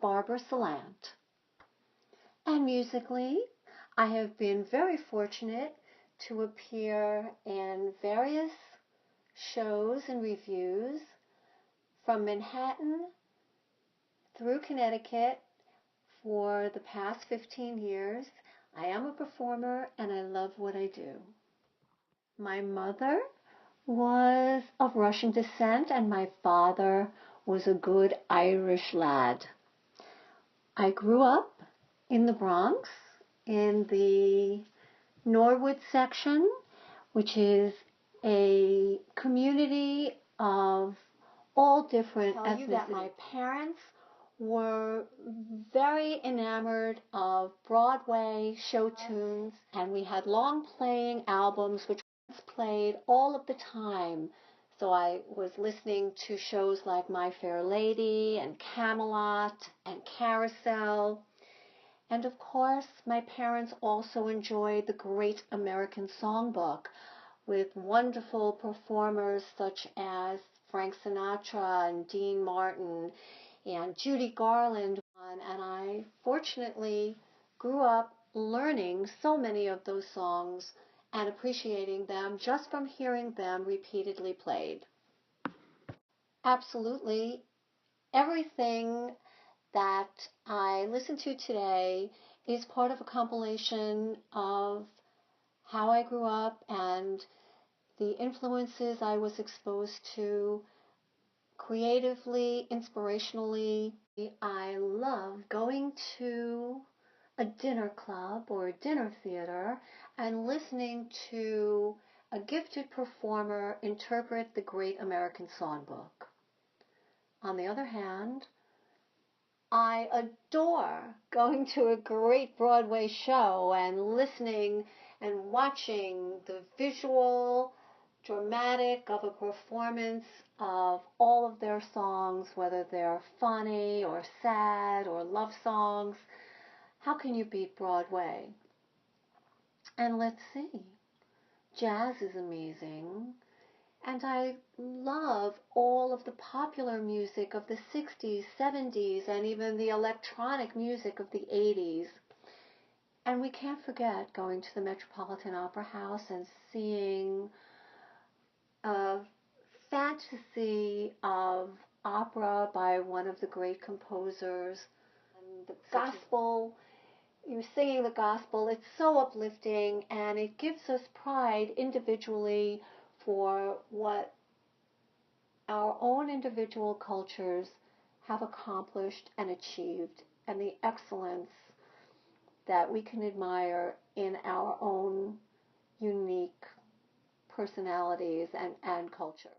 Barbara Salant. And musically, I have been very fortunate to appear in various shows and reviews from Manhattan through Connecticut for the past 15 years. I am a performer and I love what I do. My mother was of Russian descent and my father was a good Irish lad. I grew up in the Bronx in the Norwood section, which is a community of all different ethnicities. That my parents were very enamored of Broadway show tunes, and we had long playing albums which played all of the time. So I was listening to shows like My Fair Lady and Camelot and Carousel. And of course, my parents also enjoyed the Great American Songbook with wonderful performers such as Frank Sinatra and Dean Martin and Judy Garland. And I fortunately grew up learning so many of those songs and appreciating them just from hearing them repeatedly played. Absolutely everything that I listen to today is part of a compilation of how I grew up and the influences I was exposed to creatively, inspirationally. I love going to a dinner club or a dinner theater and listening to a gifted performer interpret the Great American Songbook. On the other hand, I adore going to a great Broadway show and listening and watching the visual, dramatic of a performance of all of their songs, whether they're funny or sad or love songs. How can you beat Broadway? And let's see, jazz is amazing. And I love all of the popular music of the 60s, 70s, and even the electronic music of the 80s. And we can't forget going to the Metropolitan Opera House and seeing a fantasy of opera by one of the great composers. And the gospel, you're singing the gospel, it's so uplifting and it gives us pride individually for what our own individual cultures have accomplished and achieved, and the excellence that we can admire in our own unique personalities and culture.